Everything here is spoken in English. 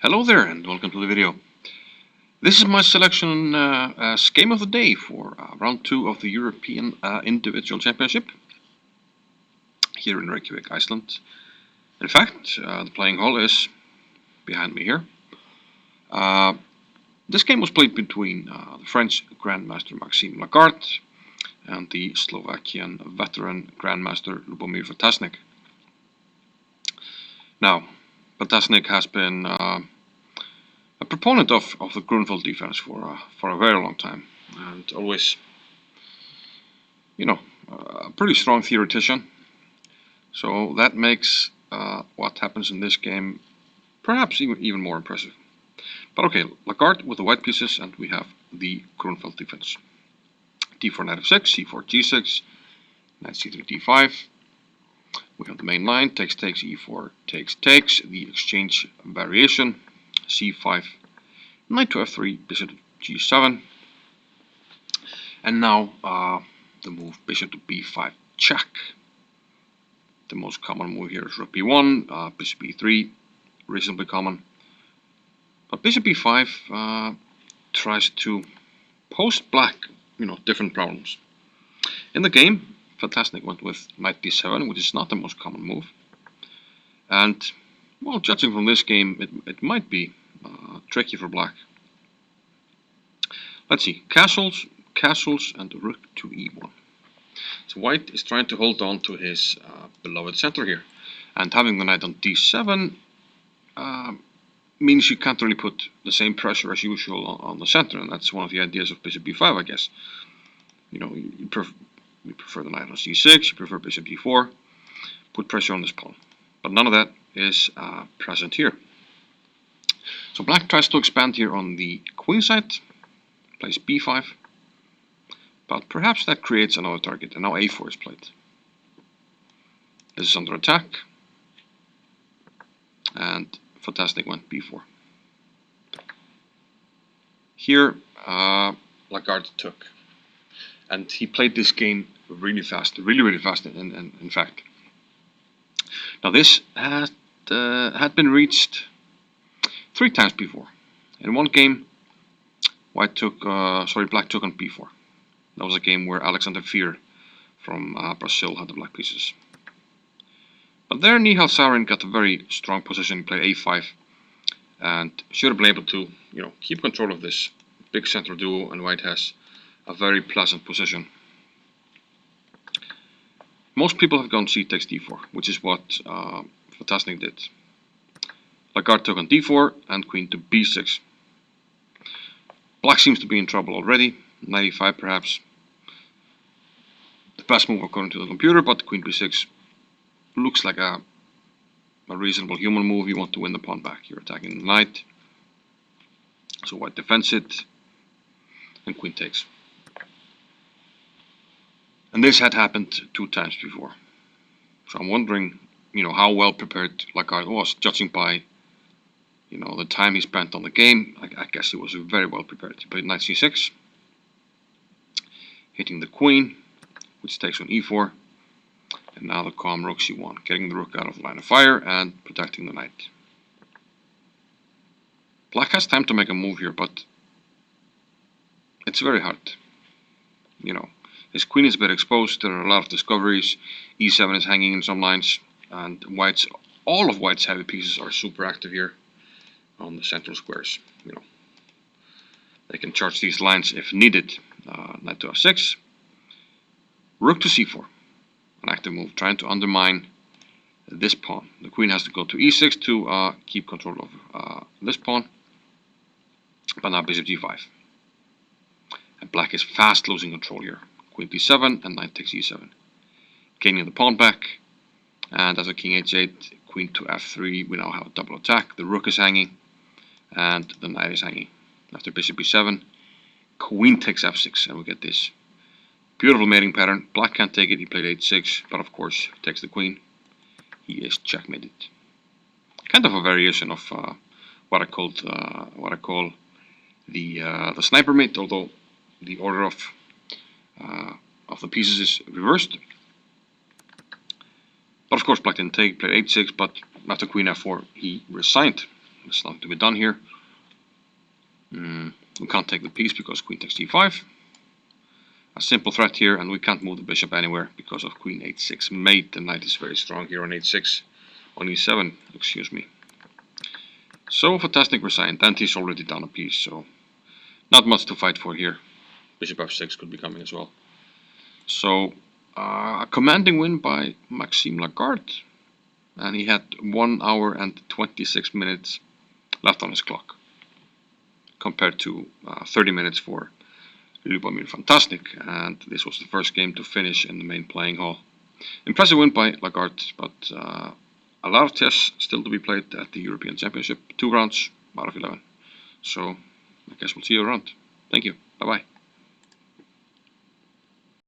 Hello there and welcome to the video. This is my selection as game of the day for round 2 of the European Individual Championship here in Reykjavik, Iceland. In fact, the playing hall is behind me here. This game was played between the French Grandmaster Maxime Lagarde and the Slovakian veteran Grandmaster Lubomir Ftacnik. Now, Ftacnik has been a proponent of the Grunfeld defense for a very long time, and always, a pretty strong theoretician. So that makes what happens in this game perhaps even more impressive. But okay, Lagarde with the white pieces, and we have the Grunfeld defense. d4 knight f6, c4 g6, knight c3 d5. We have the main line, takes, e4 takes, the exchange variation, c5, knight to f3, bishop to g7, and now the move bishop to b5 check. The most common move here is rook b1, bishop b3, reasonably common. But bishop b5 tries to pose black, different problems. In the game, Ftacnik went with knight d7, which is not the most common move. And, well, judging from this game, it might be tricky for black. Let's see, castles, and rook to e1. So white is trying to hold on to his beloved center here. And having the knight on d7 means you can't really put the same pressure as usual on the center, and that's one of the ideas of bishop b5, I guess. You prefer the knight on c6, you prefer bishop d4, put pressure on this pawn. But none of that is present here. So black tries to expand here on the queen side, plays b5, but perhaps that creates another target, and now a4 is played. This is under attack, and Ftacnik went b4. Here, Lagarde took, and he played this game really fast, really fast, in fact. Now this had been reached 3 times before. In one game, black took on b4. That was a game where Alexander Fear from Brazil had the black pieces. But there Nihal Sarin got a very strong position. He played a5 and should have been able to, keep control of this big central duo, and white has a very pleasant position. Most people have gone c takes d4, which is what Ftacnik did. Lagarde took on d4 and queen to b6. Black seems to be in trouble already. Knight e5 perhaps the best move according to the computer, but queen b6 looks like a reasonable human move. You want to win the pawn back. You're attacking the knight, so white defends it, and queen takes. And this had happened 2 times before. So I'm wondering, how well prepared Lagarde was, judging by, the time he spent on the game. I guess he was very well prepared. He played knight c6, hitting the queen, which takes on e4, and now the calm rook c1, getting the rook out of the line of fire and protecting the knight. Black has time to make a move here, but it's very hard. His queen is a bit exposed. There are a lot of discoveries. e7 is hanging in some lines, and all of white's heavy pieces are super active here on the central squares. They can charge these lines if needed. Knight to f6, rook to c4, an active move trying to undermine this pawn. The queen has to go to e6 to keep control of this pawn, but now bishop g5. And black is fast losing control here. Queen d7 and knight takes e7, gaining the pawn back. And after king h8, queen to f3, we now have a double attack. The rook is hanging and the knight is hanging. After bishop b7, queen takes f6, and we get this beautiful mating pattern. Black can't take it. He played h6, but of course takes the queen. He is checkmated. Kind of a variation of what I call the sniper mate, although the order of the pieces is reversed. But of course black didn't take, played h6, but after queen f4 he resigned. there's nothing to be done here. We can't take the piece because queen takes d5. A simple threat here, and we can't move the bishop anywhere because of queen h6 mate. The knight is very strong here on h6, on e7, excuse me. So Ftacnik resigned, and he's already down a piece, so not much to fight for here. Bishop f6 could be coming as well. So a commanding win by Maxime Lagarde, and he had 1 hour and 26 minutes left on his clock, compared to 30 minutes for Lubomir Ftacnik, and this was the first game to finish in the main playing hall. Impressive win by Lagarde, but a lot of chess still to be played at the European Championship. 2 rounds out of 11. So I guess we'll see you around. Thank you. Bye-bye.